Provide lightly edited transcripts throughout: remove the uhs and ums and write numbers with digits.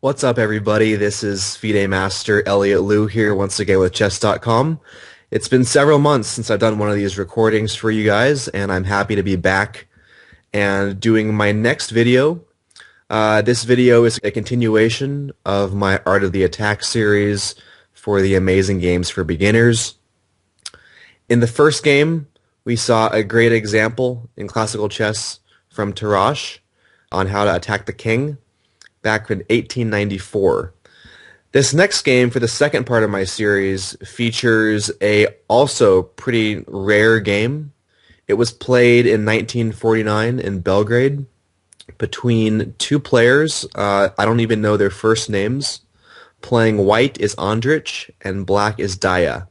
What's up, everybody? This is FIDE Master Elliot Liu here once again with Chess.com. It's been several months since I've done one of these recordings for you guys, and I'm happy to be back and doing my next video. This video is a continuation of my Art of the Attack series for the Amazing Games for Beginners. In the first game, we saw a great example in classical chess from Tarrasch on how to attack the king back in 1894. This next game for the second part of my series features a also pretty rare game. It was played in 1949 in Belgrade between two players. I don't even know their first names. Playing white is Andrich and black is Daya.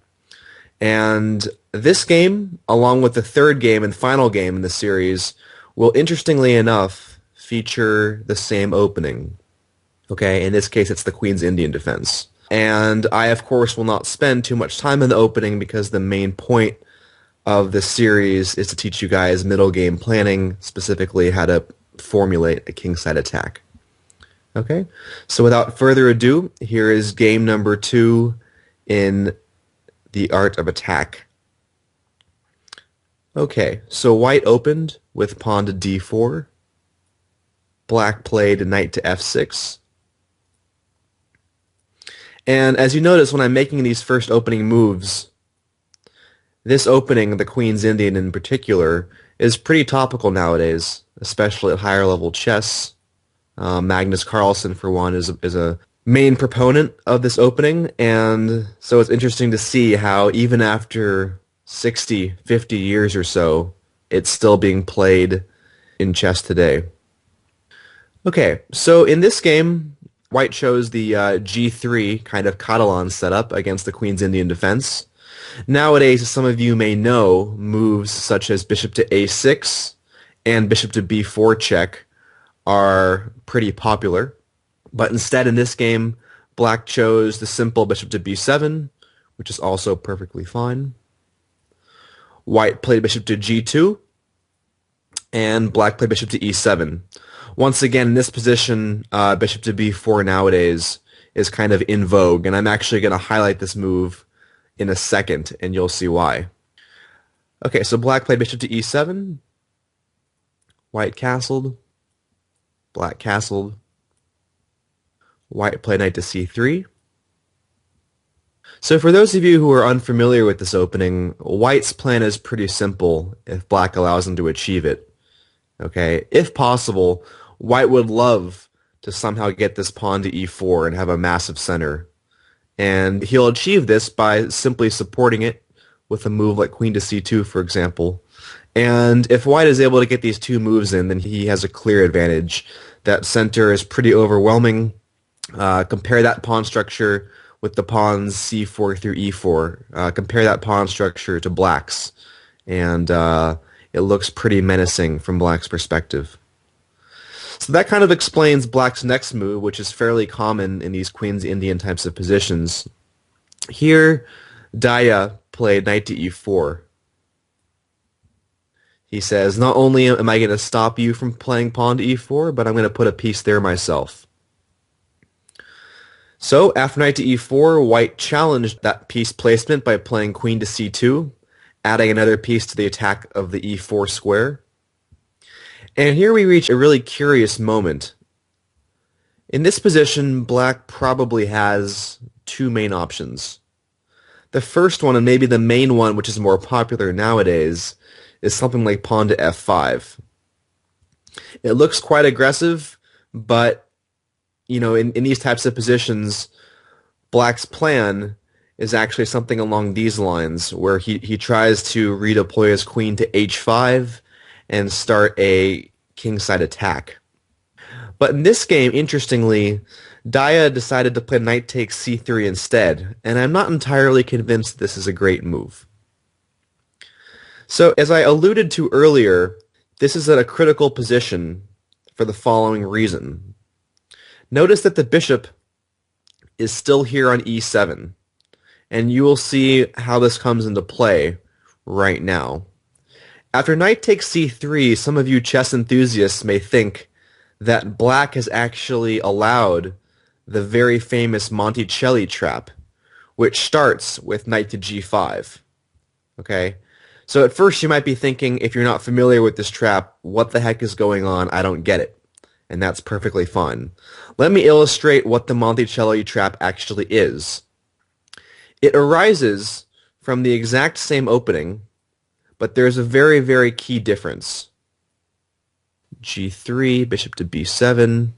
And this game, along with the third game and final game in the series, will interestingly enough feature the same opening. Okay, in this case it's the Queen's Indian defense. And I, of course, will not spend too much time in the opening because the main point of this series is to teach you guys middle game planning, specifically how to formulate a Kingside attack. Okay, so without further ado, here is game number 2 in the Art of Attack. Okay, so white opened with pawn to d4. Black played knight to f6. And as you notice, when I'm making these first opening moves, this opening, the Queen's Indian in particular, is pretty topical nowadays, especially at higher level chess. Magnus Carlsen, for one, is a main proponent of this opening, and so it's interesting to see how even after 60, 50 years or so, it's still being played in chess today. Okay, so in this game, white chose the g3 kind of Catalan setup against the Queen's Indian defense. Nowadays, as some of you may know, moves such as bishop to a6 and bishop to b4 check are pretty popular. But instead, in this game, black chose the simple bishop to b7, which is also perfectly fine. White played bishop to g2, and black played bishop to e7. Once again, in this position, bishop to b4 nowadays is kind of in vogue, and I'm actually going to highlight this move in a second, and you'll see why. Okay, so black played bishop to e7, white castled, black castled, white played knight to c3. So for those of you who are unfamiliar with this opening, white's plan is pretty simple if black allows him to achieve it. Okay, if possible, white would love to somehow get this pawn to e4 and have a massive center. And he'll achieve this by simply supporting it with a move like queen to c2, for example. And if white is able to get these two moves in, then he has a clear advantage. That center is pretty overwhelming. Compare that pawn structure with the pawns c4 through e4. Compare that pawn structure to black's. And it looks pretty menacing from black's perspective. So that kind of explains black's next move, which is fairly common in these Queen's Indian types of positions. Here, Daya played knight to e4. He says, not only am I going to stop you from playing pawn to e4, but I'm going to put a piece there myself. So after knight to e4, white challenged that piece placement by playing queen to c2, adding another piece to the attack of the e4 square. And here we reach a really curious moment. In this position, black probably has two main options. The first one, and maybe the main one, which is more popular nowadays, is something like pawn to f5. It looks quite aggressive, but you know, in these types of positions, black's plan is actually something along these lines, where he tries to redeploy his queen to h5 and start a kingside attack. But in this game, interestingly, Daya decided to play knight takes c3 instead, and I'm not entirely convinced this is a great move. So, as I alluded to earlier, this is at a critical position for the following reason. Notice that the bishop is still here on e7, and you will see how this comes into play right now. After knight takes c3, some of you chess enthusiasts may think that black has actually allowed the very famous Monticelli trap, which starts with knight to g5. Okay? So at first you might be thinking, if you're not familiar with this trap, what the heck is going on? I don't get it. And that's perfectly fine. Let me illustrate what the Monticelli trap actually is. It arises from the exact same opening, but there's a very, very key difference. g3, bishop to b7.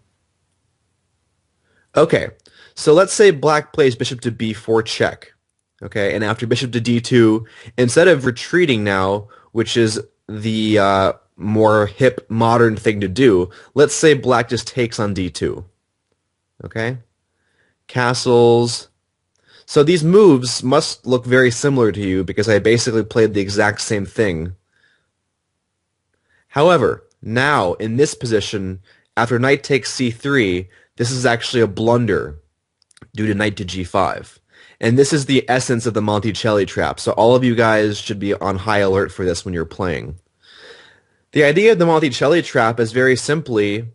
Okay, so let's say black plays bishop to b4 check. Okay, and after bishop to d2, instead of retreating now, which is the more hip, modern thing to do, let's say black just takes on d2. Okay? Castles. So these moves must look very similar to you because I basically played the exact same thing. However, now, in this position, after knight takes c3, this is actually a blunder due to knight to g5. And this is the essence of the Monticelli trap, so all of you guys should be on high alert for this when you're playing. The idea of the Monticelli trap is very simply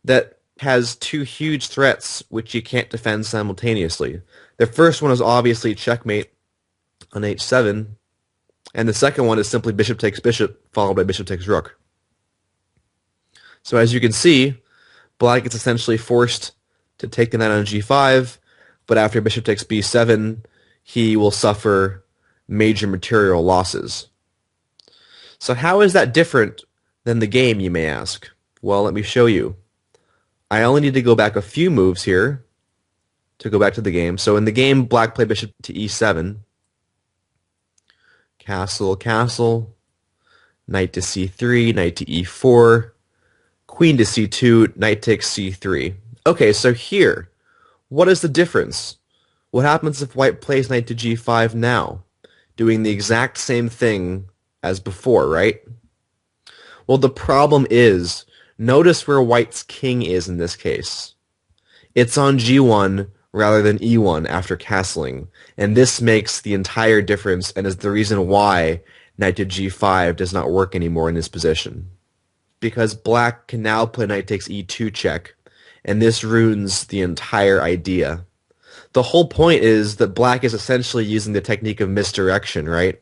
that has two huge threats which you can't defend simultaneously. The first one is obviously checkmate on h7, and the second one is simply bishop takes bishop, followed by bishop takes rook. So as you can see, black is essentially forced to take the knight on g5, but after bishop takes b7, he will suffer major material losses. So how is that different than the game, you may ask? Well, let me show you. I only need to go back a few moves here to go back to the game. So in the game, black played bishop to e7, castle, castle, knight to c3, knight to e4, queen to c2, knight takes c3. Okay, so here, what is the difference? What happens if white plays knight to g5 now? Doing the exact same thing as before, right? Well, the problem is, notice where white's king is in this case. It's on g1 rather than e1 after castling, and this makes the entire difference and is the reason why knight to g5 does not work anymore in this position. Because black can now play knight takes e2 check, and this ruins the entire idea. The whole point is that black is essentially using the technique of misdirection, right?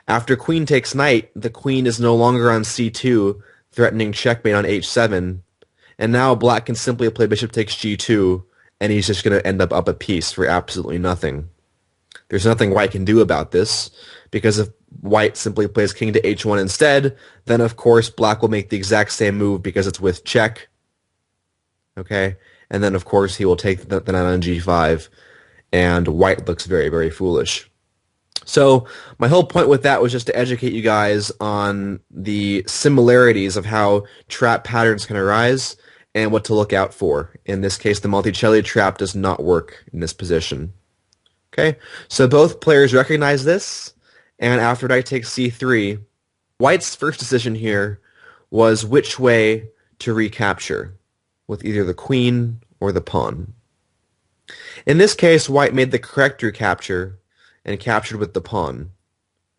After queen takes knight, the queen is no longer on c2, threatening checkmate on h7, and now black can simply play bishop takes g2, and he's just going to end up a piece for absolutely nothing. There's nothing white can do about this, because if white simply plays king to h1 instead, then of course black will make the exact same move because it's with check. Okay? And then of course he will take the knight on g5, and white looks very, very foolish. So my whole point with that was just to educate you guys on the similarities of how trap patterns can arise and what to look out for. In this case, the Monticelli trap does not work in this position. Okay, so both players recognize this, and after knight takes c3, white's first decision here was which way to recapture, with either the queen or the pawn. In this case, white made the correct recapture and captured with the pawn.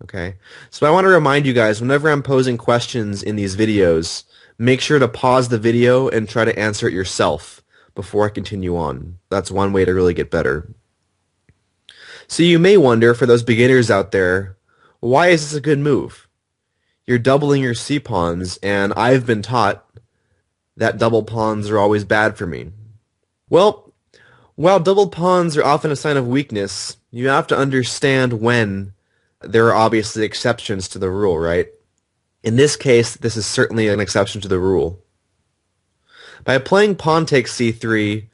Okay, so I want to remind you guys, whenever I'm posing questions in these videos, make sure to pause the video and try to answer it yourself before I continue on. That's one way to really get better. So you may wonder, for those beginners out there, why is this a good move? You're doubling your c-pawns, and I've been taught that double pawns are always bad for me. Well, while double pawns are often a sign of weakness, you have to understand when there are obviously exceptions to the rule, right? In this case, this is certainly an exception to the rule. By playing pawn takes c3,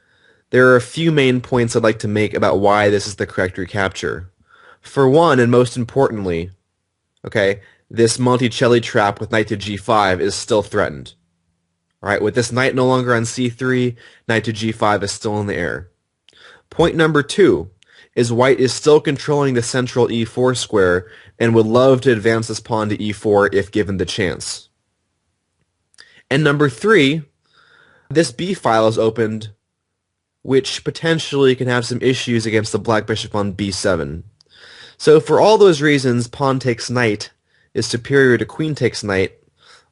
there are a few main points I'd like to make about why this is the correct recapture. For one, and most importantly, okay, this Monticelli trap with knight to g5 is still threatened. Alright, with this knight no longer on c3, knight to g5 is still in the air. Point number two is white is still controlling the central e4 square and would love to advance this pawn to e4 if given the chance. And number three, this b file is opened which potentially can have some issues against the black bishop on b7. So for all those reasons, pawn takes knight is superior to queen takes knight.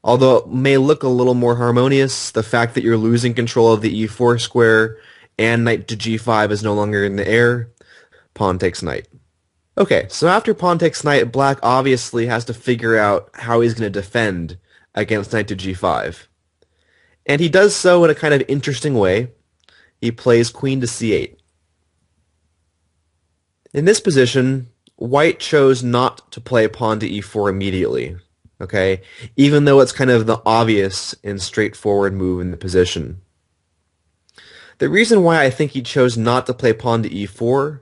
Although it may look a little more harmonious, the fact that you're losing control of the e4 square and knight to g5 is no longer in the air, pawn takes knight. Okay, so after pawn takes knight, black obviously has to figure out how he's going to defend against knight to g5. And he does so in a kind of interesting way. He plays queen to c8. In this position, white chose not to play pawn to e4 immediately, okay? Even though it's kind of the obvious and straightforward move in the position. The reason why I think he chose not to play pawn to e4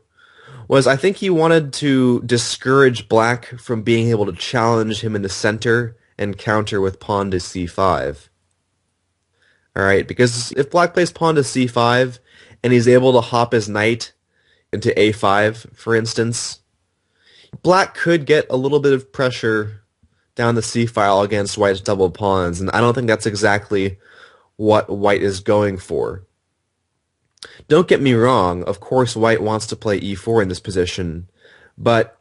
was I think he wanted to discourage black from being able to challenge him in the center and counter with pawn to c5. Alright, because if black plays pawn to c5 and he's able to hop his knight into a5, for instance, black could get a little bit of pressure down the c-file against white's double pawns, and I don't think that's exactly what white is going for. Don't get me wrong, of course white wants to play e4 in this position, but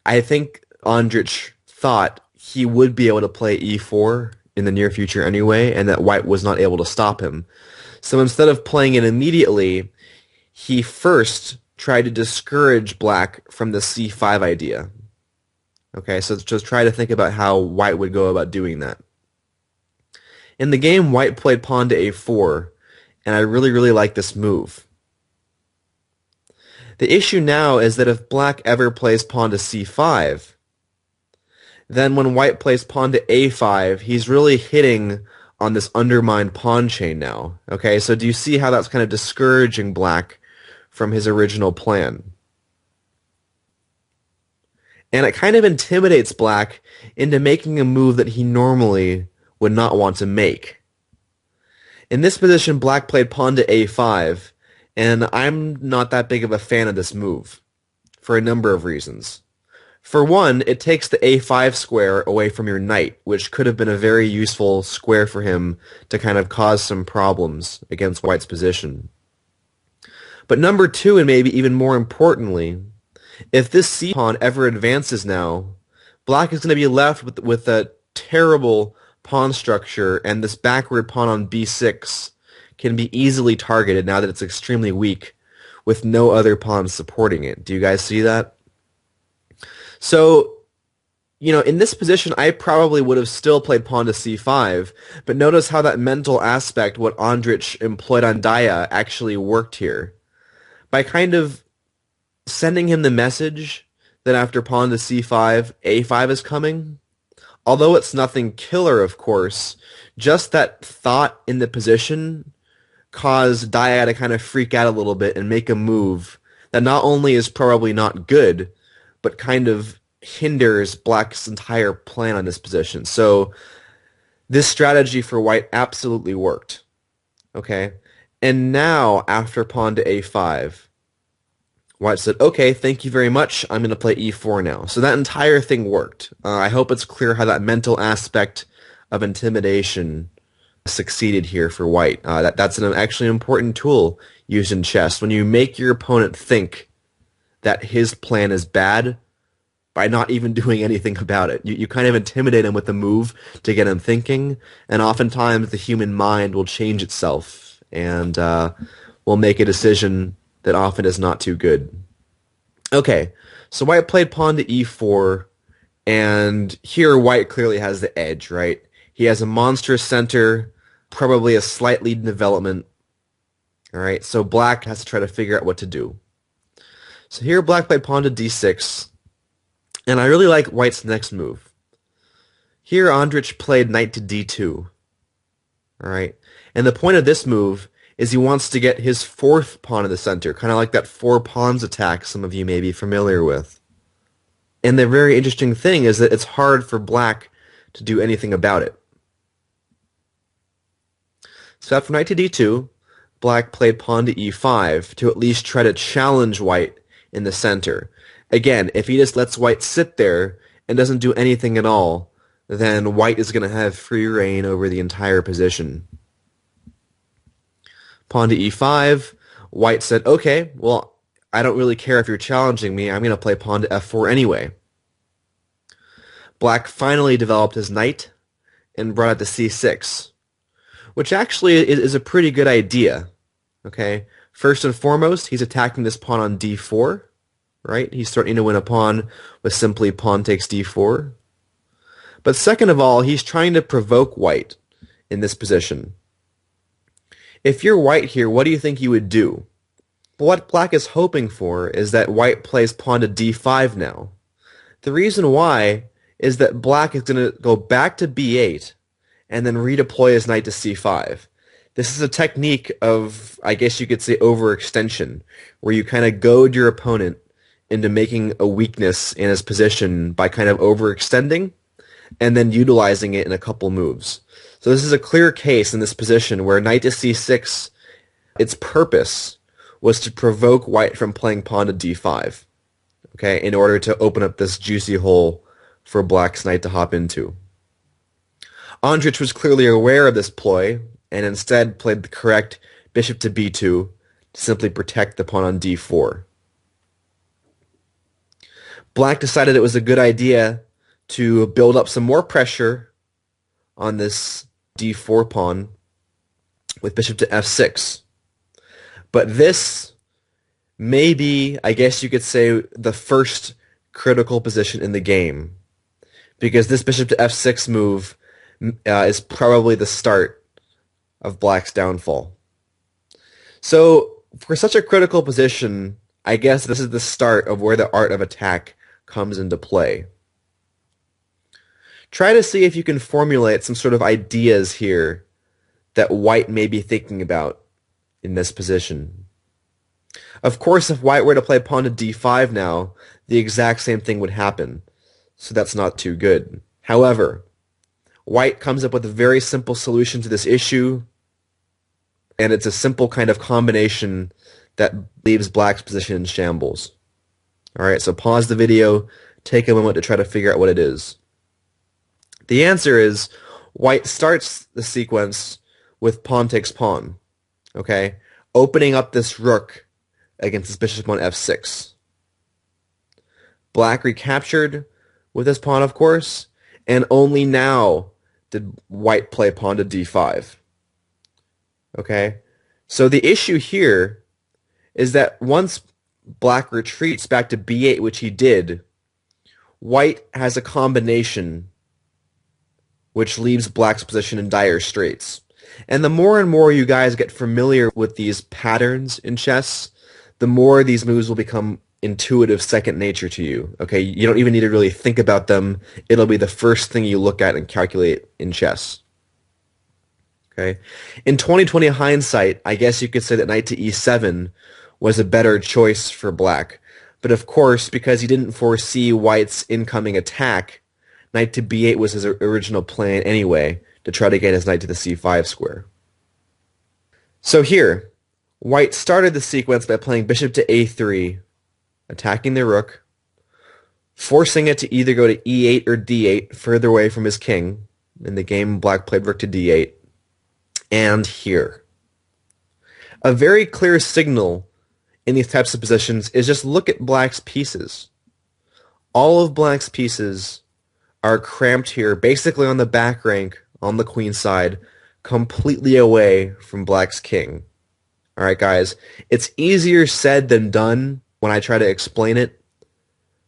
I think Ondrych thought he would be able to play e4 in the near future anyway, and that white was not able to stop him. So instead of playing it immediately, he first tried to discourage black from the c5 idea. Okay, so just try to think about how white would go about doing that. In the game, white played pawn to a4, and I really like this move. The issue now is that if black ever plays pawn to c5, then when white plays pawn to a5, he's really hitting on this undermined pawn chain now. Okay, so do you see how that's kind of discouraging black from his original plan? And it kind of intimidates black into making a move that he normally would not want to make. In this position, black played pawn to a5, and I'm not that big of a fan of this move for a number of reasons. For one, it takes the a5 square away from your knight, which could have been a very useful square for him to kind of cause some problems against white's position. But number two, and maybe even more importantly, if this c-pawn ever advances now, black is going to be left with a terrible pawn structure, and this backward pawn on b6 can be easily targeted now that it's extremely weak with no other pawns supporting it. Do you guys see that? So, you know, in this position, I probably would have still played pawn to c5, but notice how that mental aspect, what Ondrych employed on Daya, actually worked here. By kind of sending him the message that after pawn to c5, a5 is coming, although it's nothing killer, of course, just that thought in the position caused Daya to kind of freak out a little bit and make a move that not only is probably not good, but kind of hinders black's entire plan on this position. So this strategy for white absolutely worked. Okay? And now, after pawn to a5, white said, okay, thank you very much, I'm going to play e4 now. So that entire thing worked. I hope it's clear how that mental aspect of intimidation succeeded here for white. That's an actually important tool used in chess. When you make your opponent think that his plan is bad by not even doing anything about it. You kind of intimidate him with the move to get him thinking, and oftentimes the human mind will change itself and will make a decision that often is not too good. Okay, so white played pawn to e4, and here white clearly has the edge, right? He has a monstrous center, probably a slight lead in development. All right, so black has to try to figure out what to do. So here black played pawn to d6, and I really like white's next move. Here Ondrych played knight to d2. All right, and the point of this move is he wants to get his fourth pawn in the center, kind of like that four pawns attack some of you may be familiar with. And the very interesting thing is that it's hard for black to do anything about it. So after knight to d2, black played pawn to e5 to at least try to challenge white in the center. Again, if he just lets white sit there and doesn't do anything at all, then white is going to have free reign over the entire position. Pawn to e5, White said, okay, well, I don't really care if you're challenging me. I'm going to play pawn to f4 anyway. Black finally developed his knight and brought it to c6, which actually is a pretty good idea. Okay, first and foremost, he's attacking this pawn on d4, right? He's starting to win a pawn with simply pawn takes d4. But second of all, he's trying to provoke white in this position. If you're white here, what do you think you would do? What black is hoping for is that white plays pawn to d5 now. The reason why is that black is going to go back to b8 and then redeploy his knight to c5. This is a technique of, I guess you could say, overextension, where you kind of goad your opponent into making a weakness in his position by kind of overextending and then utilizing it in a couple moves. So this is a clear case in this position where knight to c6, its purpose was to provoke white from playing pawn to d5, okay, in order to open up this juicy hole for black's knight to hop into. Ondřich was clearly aware of this ploy and instead played the correct bishop to b2 to simply protect the pawn on d4. Black decided it was a good idea to build up some more pressure on this d4 pawn with bishop to f6. But this may be, I guess you could say, the first critical position in the game, because this bishop to f6 move is probably the start of black's downfall. So for such a critical position, I guess this is the start of where the art of attack comes into play. Try to see if you can formulate some sort of ideas here that white may be thinking about in this position. Of course, if white were to play pawn to d5 now, the exact same thing would happen, so that's not too good. However, white comes up with a very simple solution to this issue, and it's a simple kind of combination that leaves black's position in shambles. Alright, so pause the video, take a moment to try to figure out what it is. The answer is white starts the sequence with pawn takes pawn, okay, opening up this rook against this bishop on f6. Black recaptured with this pawn, of course, and only now did white play pawn to d5. Okay, so the issue here is that once black retreats back to b8, which he did, white has a combination which leaves black's position in dire straits. And the more and more you guys get familiar with these patterns in chess, the more these moves will become intuitive second nature to you. Okay, you don't even need to really think about them. It'll be the first thing you look at and calculate in chess. Okay, in 2020 hindsight, I guess you could say that knight to e7 was a better choice for black. But of course, because he didn't foresee white's incoming attack, knight to b8 was his original plan anyway, to try to get his knight to the c5 square. So here, white started the sequence by playing bishop to a3, attacking the rook, forcing it to either go to e8 or d8, further away from his king. In the game, black played rook to d8. And here. A very clear signal in these types of positions is just look at black's pieces. All of black's pieces are cramped here, basically on the back rank, on the queen side, completely away from black's king. Alright guys, it's easier said than done when I try to explain it,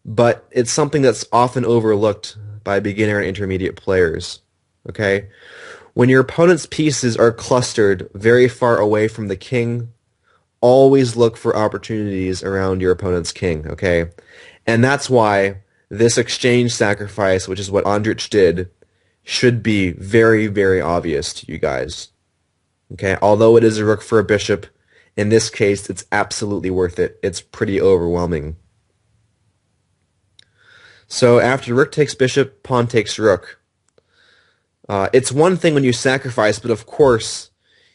but it's something that's often overlooked by beginner and intermediate players. Okay? When your opponent's pieces are clustered very far away from the king, always look for opportunities around your opponent's king, okay? And that's why this exchange sacrifice, which is what Ondřich did, should be very, very obvious to you guys. Okay, although it is a rook for a bishop, in this case, it's absolutely worth it. It's pretty overwhelming. So after rook takes bishop, pawn takes rook. It's one thing when you sacrifice, but of course,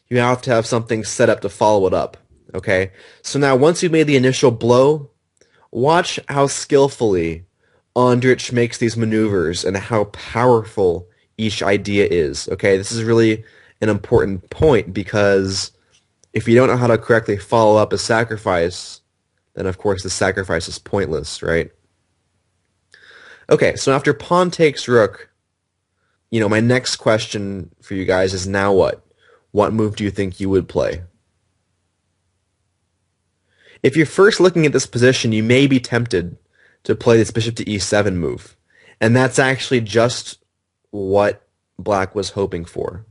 you have to have something set up to follow it up. Okay, so now once you've made the initial blow, watch how skillfully Ondřich makes these maneuvers and how powerful each idea is. Okay, this is really an important point because If you don't know how to correctly follow up a sacrifice, then of course the sacrifice is pointless, right? Okay, so after pawn takes rook, my next question for you guys is now what? What move do you think you would play? If you're first looking at this position, you may be tempted to play this bishop to e7 move. And that's actually just what black was hoping for.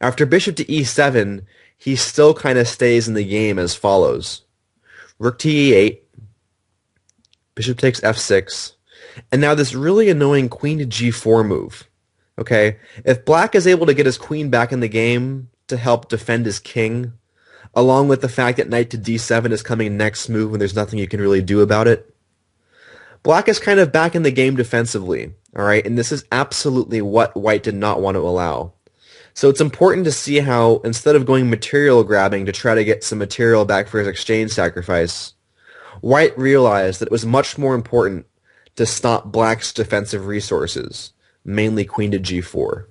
After bishop to e7, he still kind of stays in the game as follows. Rook to e8, bishop takes f6, and now this really annoying queen to g4 move. Okay, if black is able to get his queen back in the game to help defend his king, along with the fact that knight to d7 is coming next move when there's nothing you can really do about it, black is kind of back in the game defensively, all right? And this is absolutely what white did not want to allow. So it's important to see how, instead of going material grabbing to try to get some material back for his exchange sacrifice, white realized that it was much more important to stop black's defensive resources, mainly queen to g4.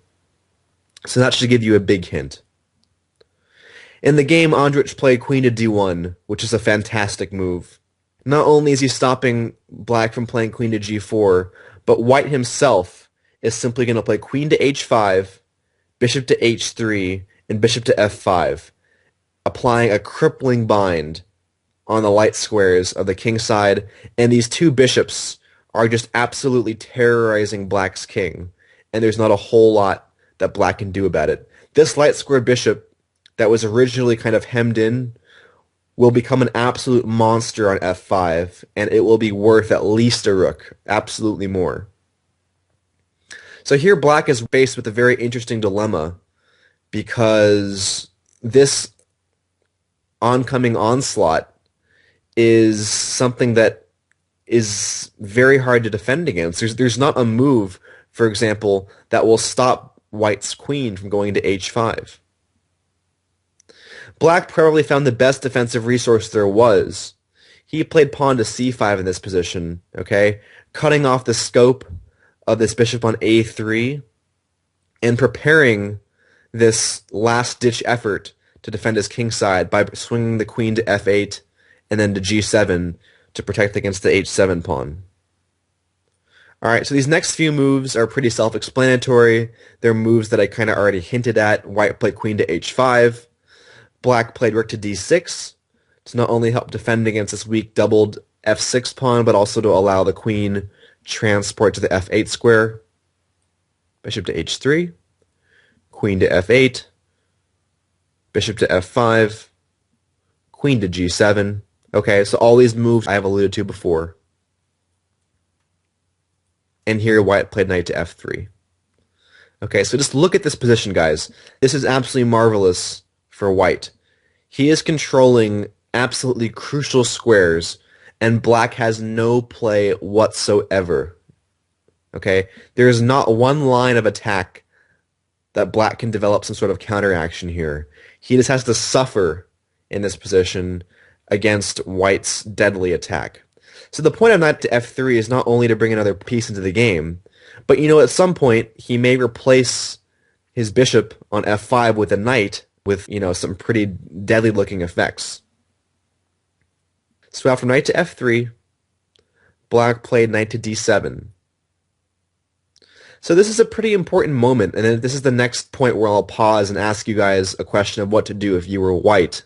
So that should give you a big hint. In the game, Andrich played queen to d1, which is a fantastic move. Not only is he stopping black from playing queen to g4, but white himself is simply going to play queen to h5, bishop to h3, and bishop to f5, applying a crippling bind on the light squares of the kingside, and these two bishops are just absolutely terrorizing black's king, and there's not a whole lot that black can do about it. This light square bishop that was originally kind of hemmed in will become an absolute monster on f5, and it will be worth at least a rook, absolutely more. So here black is faced with a very interesting dilemma, because this oncoming onslaught is something that is very hard to defend against. There's not a move, for example, that will stop white's queen from going to h5. Black probably found the best defensive resource there was. He played pawn to c5 in this position, okay, cutting off the scope of this bishop on a3 and preparing this last-ditch effort to defend his kingside by swinging the queen to f8 and then to g7 to protect against the h7 pawn. Alright, so these next few moves are pretty self-explanatory. They're moves that I kind of already hinted at. White played queen to h5. Black played rook to d6 to not only help defend against this weak doubled f6 pawn, but also to allow the queen transport to the f8 square. Bishop to h3, queen to f8, bishop to f5, queen to g7. Okay, so all these moves I have alluded to before. And here white played knight to f3. Okay, so just look at this position, guys. This is absolutely marvelous for white. He is controlling absolutely crucial squares, and black has no play whatsoever. Okay, there is not one line of attack that black can develop some sort of counteraction here. He just has to suffer in this position against white's deadly attack. So the point of knight to f3 is not only to bring another piece into the game, but at some point he may replace his bishop on f5 with a knight with, some pretty deadly looking effects. So after knight to f3, black played knight to d7. So this is a pretty important moment, and this is the next point where I'll pause and ask you guys a question of what to do if you were white.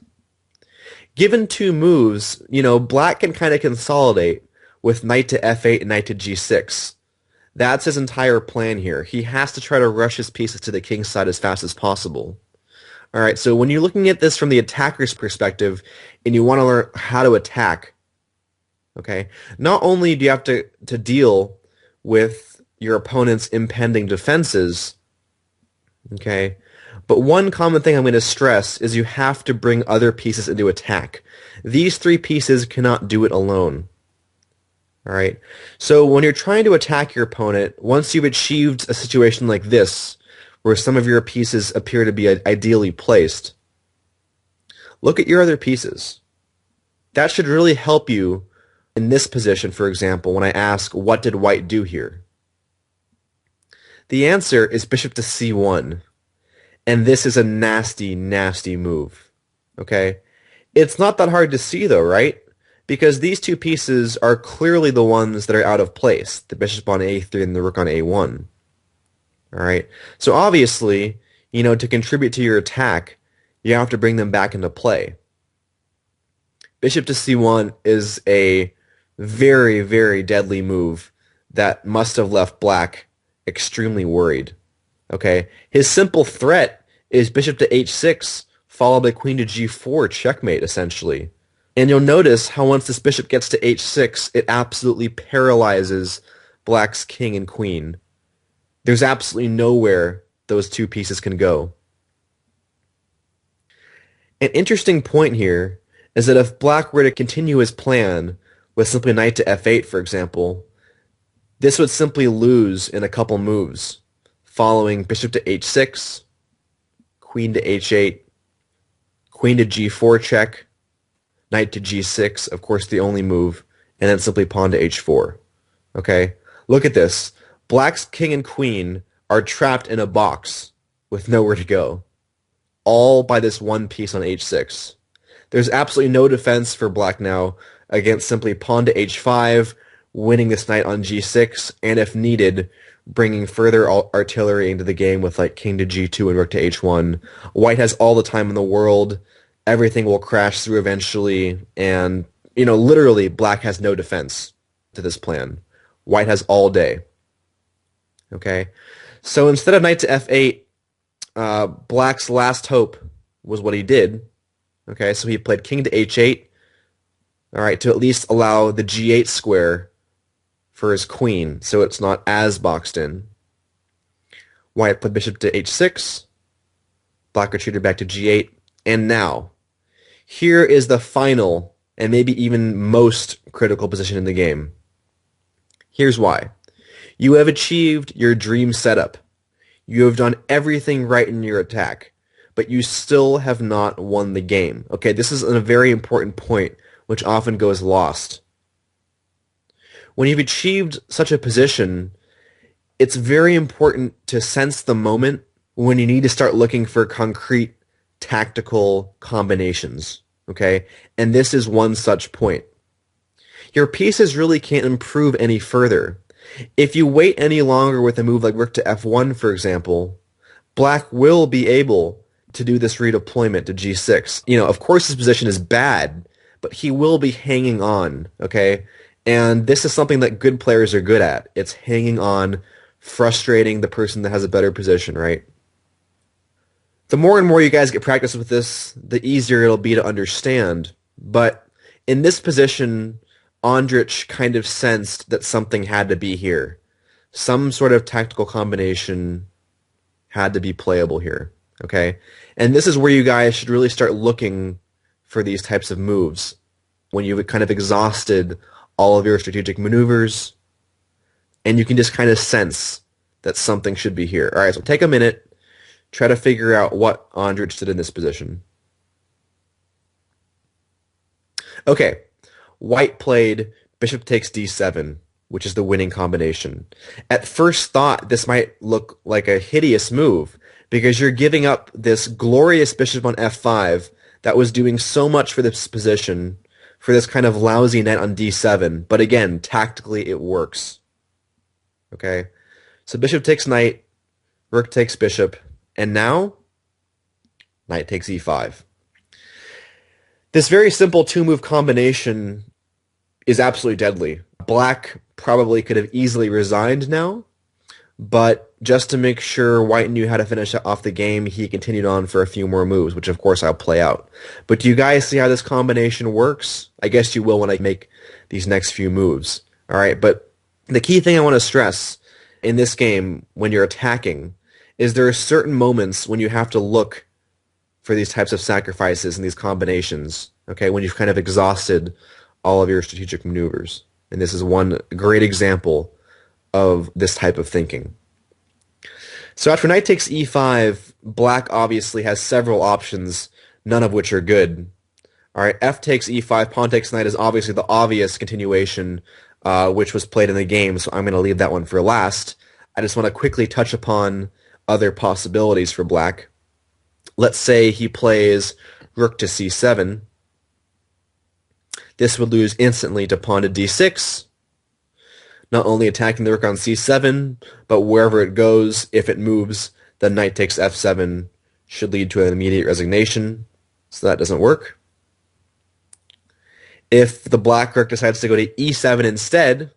Given two moves, black can kind of consolidate with knight to f8 and knight to g6. That's his entire plan here. He has to try to rush his pieces to the king's side as fast as possible. All right, so when you're looking at this from the attacker's perspective and you want to learn how to attack, okay, not only do you have to deal with your opponent's impending defenses, okay, but one common thing I'm going to stress is you have to bring other pieces into attack. These three pieces cannot do it alone. All right, so when you're trying to attack your opponent, once you've achieved a situation like this, where some of your pieces appear to be ideally placed, look at your other pieces. That should really help you in this position, for example, when I ask, what did white do here? The answer is bishop to c1, and this is a nasty, nasty move. Okay? It's not that hard to see though, right? Because these two pieces are clearly the ones that are out of place, the bishop on a3 and the rook on a1. All right? So obviously, to contribute to your attack, you have to bring them back into play. Bishop to c1 is a very, very deadly move that must have left black extremely worried. Okay? His simple threat is bishop to h6 followed by queen to g4 checkmate, essentially. And you'll notice how once this bishop gets to h6, it absolutely paralyzes black's king and queen. There's absolutely nowhere those two pieces can go. An interesting point here is that if black were to continue his plan with simply knight to f8, for example, this would simply lose in a couple moves, following bishop to h6, queen to h8, queen to g4 check, knight to g6, of course the only move, and then simply pawn to h4. Okay? Look at this. Black's king and queen are trapped in a box with nowhere to go, all by this one piece on h6. There's absolutely no defense for black now against simply pawn to h5, winning this knight on g6, and if needed, bringing further artillery into the game with like king to g2 and rook to h1. White has all the time in the world. Everything will crash through eventually, and literally black has no defense to this plan. White has all day. Okay, so instead of knight to f8, black's last hope was what he did. Okay, so he played king to h8, all right, to at least allow the g8 square for his queen, so it's not as boxed in. White played bishop to h6, black retreated back to g8, and now, here is the final and maybe even most critical position in the game. Here's why. You have achieved your dream setup. You have done everything right in your attack, but you still have not won the game. Okay, this is a very important point which often goes lost. When you've achieved such a position, it's very important to sense the moment when you need to start looking for concrete tactical combinations, okay? And this is one such point. Your pieces really can't improve any further. If you wait any longer with a move like rook to f1, for example, black will be able to do this redeployment to g6. Of course his position is bad, but he will be hanging on, okay? And this is something that good players are good at. It's hanging on, frustrating the person that has a better position, right? The more and more you guys get practice with this, the easier it'll be to understand. But in this position, Ondrych kind of sensed that something had to be here. Some sort of tactical combination had to be playable here, okay? And this is where you guys should really start looking for these types of moves. When you've kind of exhausted all of your strategic maneuvers, and you can just kind of sense that something should be here. All right, so take a minute, try to figure out what Ondrych did in this position. Okay, White played bishop takes d7, which is the winning combination. At first thought, this might look like a hideous move, because you're giving up this glorious bishop on f5 that was doing so much for this position, for this kind of lousy knight on d7, but again, tactically it works. Okay, so bishop takes knight, rook takes bishop, and now knight takes e5. This very simple two-move combination is absolutely deadly. Black probably could have easily resigned now, but just to make sure White knew how to finish off the game, he continued on for a few more moves, which of course I'll play out. But do you guys see how this combination works? I guess you will when I make these next few moves. All right, but the key thing I want to stress in this game when you're attacking is there are certain moments when you have to look for these types of sacrifices and these combinations, okay, when you've kind of exhausted all of your strategic maneuvers. And this is one great example of this type of thinking. So after knight takes e5, black obviously has several options, none of which are good. All right, f takes e5, pawn takes knight is obviously the obvious continuation, which was played in the game, so I'm going to leave that one for last. I just want to quickly touch upon other possibilities for black. Let's say he plays rook to c7. This would lose instantly to pawn to d6, not only attacking the rook on c7, but wherever it goes, if it moves, then knight takes f7 should lead to an immediate resignation, so that doesn't work. If the black rook decides to go to e7 instead,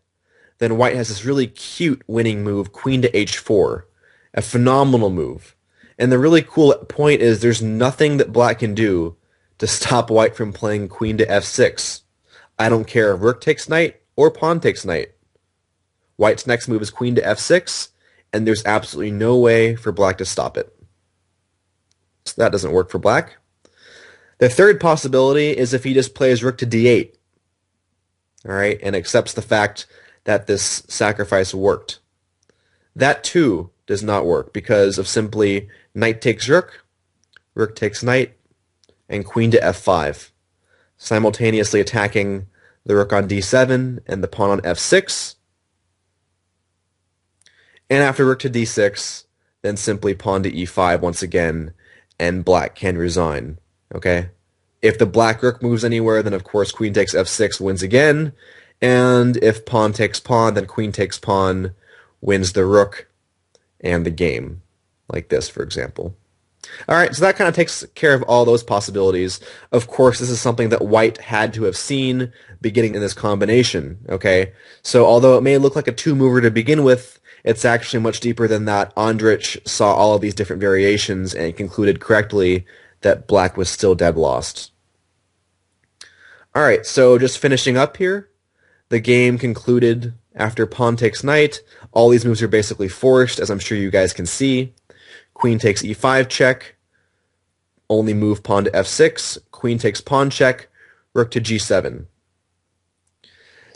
then white has this really cute winning move, queen to h4, a phenomenal move. And the really cool point is there's nothing that black can do to stop white from playing queen to f6. I don't care if rook takes knight or pawn takes knight. White's next move is queen to f6, and there's absolutely no way for black to stop it. So that doesn't work for black. The third possibility is if he just plays rook to d8, all right, and accepts the fact that this sacrifice worked. That too does not work because of simply knight takes rook, rook takes knight, and queen to f5, simultaneously attacking the rook on d7 and the pawn on f6. And after rook to d6, then simply pawn to e5 once again, and black can resign. Okay? If the black rook moves anywhere, then of course queen takes f6 wins again, and if pawn takes pawn, then queen takes pawn wins the rook and the game, like this, for example. All right, so that kind of takes care of all those possibilities. Of course, this is something that white had to have seen beginning in this combination, okay? So although it may look like a two-mover to begin with, it's actually much deeper than that. Ondrych saw all of these different variations and concluded correctly that black was still dead lost. All right, so just finishing up here, the game concluded after pawn takes knight. All these moves are basically forced, as I'm sure you guys can see. Queen takes e5 check, only move pawn to f6, queen takes pawn check, rook to g7.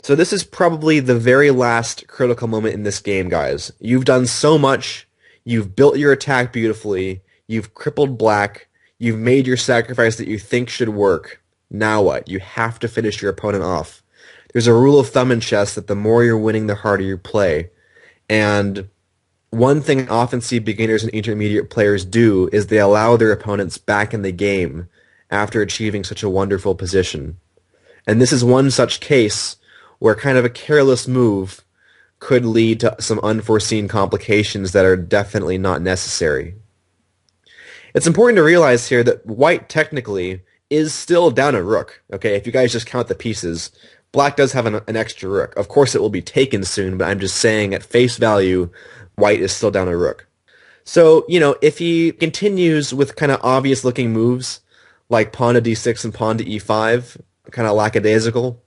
So this is probably the very last critical moment in this game, guys. You've done so much, you've built your attack beautifully, you've crippled black, you've made your sacrifice that you think should work. Now what? You have to finish your opponent off. There's a rule of thumb in chess that the more you're winning, the harder you play. And one thing I often see beginners and intermediate players do is they allow their opponents back in the game after achieving such a wonderful position. And this is one such case where kind of a careless move could lead to some unforeseen complications that are definitely not necessary. It's important to realize here that white technically is still down a rook. Okay, if you guys just count the pieces, black does have an extra rook. Of course it will be taken soon, but I'm just saying at face value, white is still down a rook. So, if he continues with kind of obvious looking moves, like pawn to d6 and pawn to e5, kind of lackadaisical,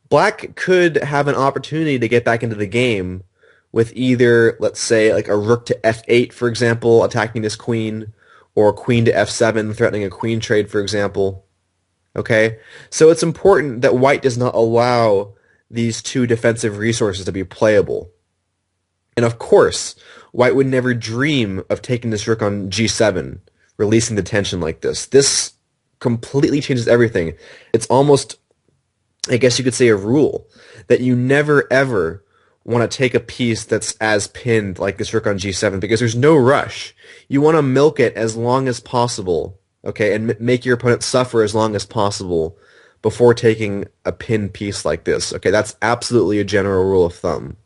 black could have an opportunity to get back into the game with either, let's say, like a rook to f8, for example, attacking this queen, or queen to f7, threatening a queen trade, for example. Okay? So it's important that white does not allow these two defensive resources to be playable. And of course, white would never dream of taking this rook on g7, releasing the tension like this. This completely changes everything. It's almost, I guess you could say, a rule that you never ever want to take a piece that's as pinned like this rook on g7 because there's no rush. You want to milk it as long as possible, okay, and make your opponent suffer as long as possible before taking a pinned piece like this. Okay, that's absolutely a general rule of thumb.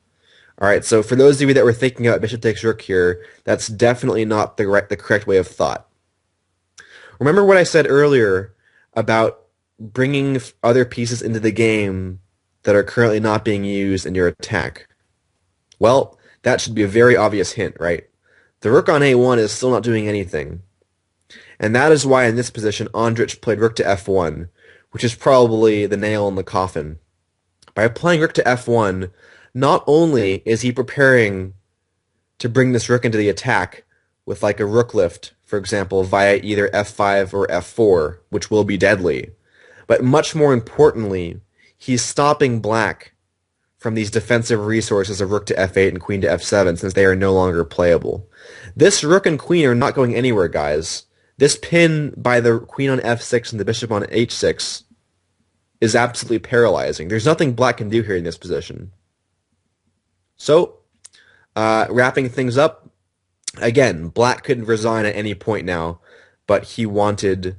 All right, so for those of you that were thinking about bishop takes rook here, that's definitely not the correct way of thought. Remember what I said earlier about bringing other pieces into the game that are currently not being used in your attack? Well, that should be a very obvious hint, right? The rook on a1 is still not doing anything. And that is why in this position, Ondrych played rook to f1, which is probably the nail in the coffin. By playing rook to f1, not only is he preparing to bring this rook into the attack with like a rook lift, for example, via either f5 or f4, which will be deadly, but much more importantly, he's stopping black from these defensive resources of rook to f8 and queen to f7 since they are no longer playable. This rook and queen are not going anywhere, guys. This pin by the queen on f6 and the bishop on h6 is absolutely paralyzing. There's nothing black can do here in this position. So, wrapping things up, again, black could resign at any point now, but he wanted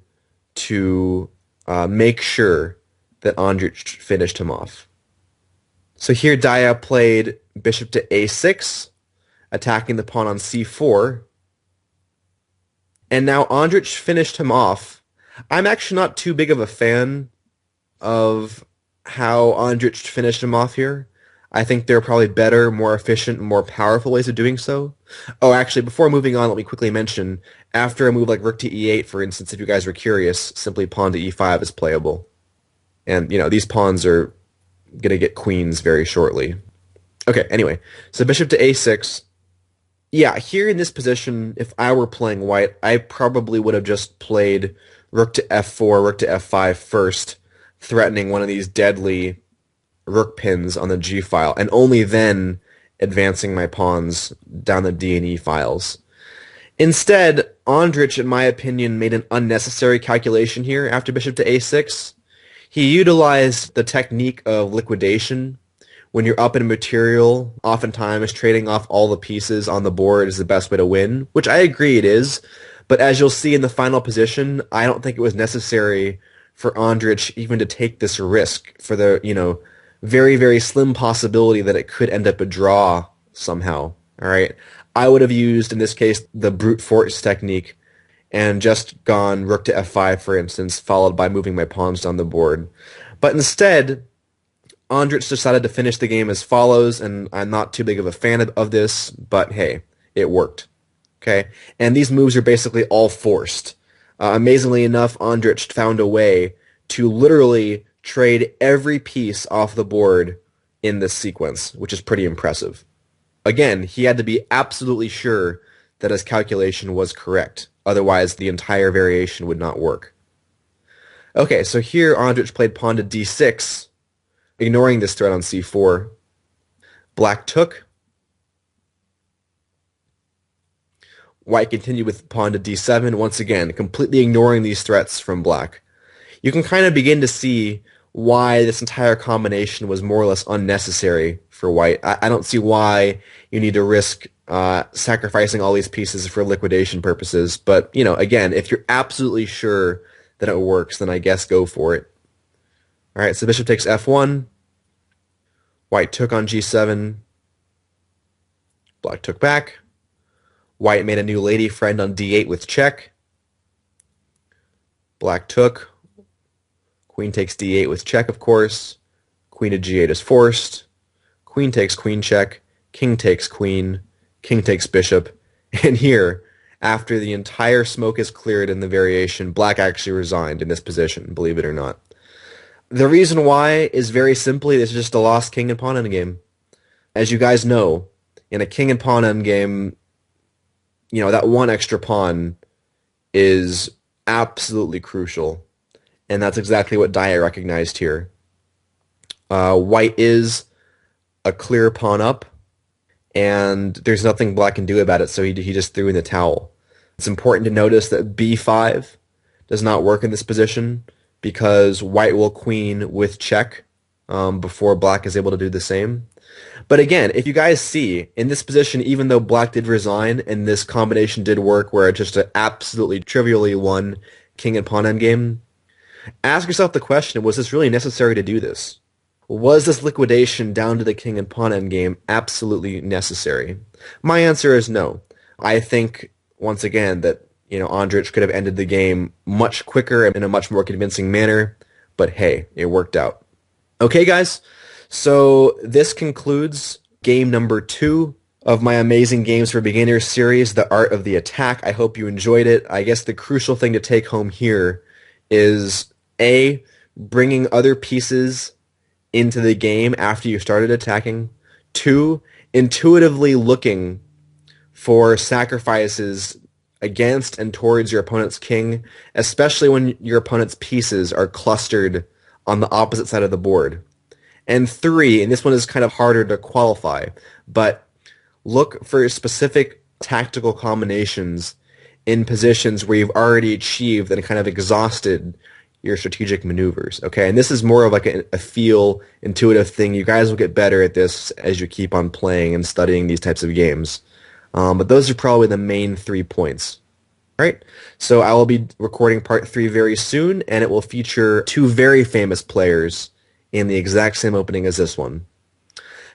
to make sure that Andrich finished him off. So here Daya played bishop to a6, attacking the pawn on c4, and now Andrich finished him off. I'm actually not too big of a fan of how Andrich finished him off here. I think there are probably better, more efficient, more powerful ways of doing so. Oh, actually, before moving on, let me quickly mention, after a move like rook to e8, for instance, if you guys were curious, simply pawn to e5 is playable. And, these pawns are going to get queens very shortly. Okay, anyway, so bishop to a6. Yeah, here in this position, if I were playing white, I probably would have just played rook to f4, rook to f5 first, threatening one of these deadly rook pins on the g file, and only then advancing my pawns down the d and e files. Instead, Andrich, in my opinion, made an unnecessary calculation here after bishop to a6. He utilized the technique of liquidation. When you're up in material, oftentimes trading off all the pieces on the board is the best way to win, which I agree it is. But as you'll see in the final position, I don't think it was necessary for Andrich even to take this risk for the, very, very slim possibility that it could end up a draw somehow. All right. I would have used, in this case, the brute force technique and just gone rook to f5, for instance, followed by moving my pawns down the board. But instead, Andrich decided to finish the game as follows, and I'm not too big of a fan of this, but hey, it worked. Okay, and these moves are basically all forced. Amazingly enough, Andrich found a way to literally trade every piece off the board in this sequence, which is pretty impressive. Again, he had to be absolutely sure that his calculation was correct. Otherwise, the entire variation would not work. Okay, so here Andrich played pawn to d6, ignoring this threat on c4. Black took. White continued with pawn to d7, once again, completely ignoring these threats from black. You can kind of begin to see why this entire combination was more or less unnecessary for white. I don't see why you need to risk sacrificing all these pieces for liquidation purposes. But, again, if you're absolutely sure that it works, then I guess go for it. All right, so bishop takes f1. White took on g7. Black took back. White made a new lady friend on d8 with check. Black took. Queen takes d8 with check, of course. Queen to g8 is forced. Queen takes queen check. King takes queen. King takes bishop. And here, after the entire smoke is cleared in the variation, black actually resigned in this position, believe it or not. The reason why is very simply, this is just a lost king and pawn endgame. As you guys know, in a king and pawn endgame, that one extra pawn is absolutely crucial. And that's exactly what Daya recognized here. White is a clear pawn up, and there's nothing black can do about it, so he just threw in the towel. It's important to notice that b5 does not work in this position because white will queen with check before black is able to do the same. But again, if you guys see, in this position, even though black did resign and this combination did work where it just absolutely trivially won king and pawn endgame, ask yourself the question, was this really necessary to do this? Was this liquidation down to the king and pawn endgame absolutely necessary? My answer is no. I think, once again, that Andrich could have ended the game much quicker and in a much more convincing manner, but hey, it worked out. Okay, guys, so this concludes game number 2 of my Amazing Games for Beginners series, The Art of the Attack. I hope you enjoyed it. I guess the crucial thing to take home here is A, bringing other pieces into the game after you started attacking. 2, intuitively looking for sacrifices against and towards your opponent's king, especially when your opponent's pieces are clustered on the opposite side of the board. And 3, and this one is kind of harder to qualify, but look for specific tactical combinations in positions where you've already achieved and kind of exhausted your strategic maneuvers, okay? And this is more of like a feel, intuitive thing. You guys will get better at this as you keep on playing and studying these types of games. But those are probably the main 3 points. right, so I will be recording part 3 very soon, and it will feature two very famous players in the exact same opening as this one.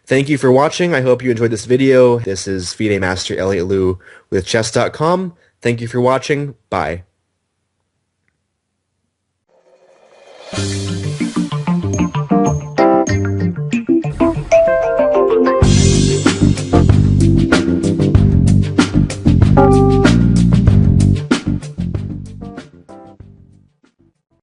Thank you for watching. I hope you enjoyed this video. This is FIDE Master Elliot Liu with Chess.com. Thank you for watching. Bye.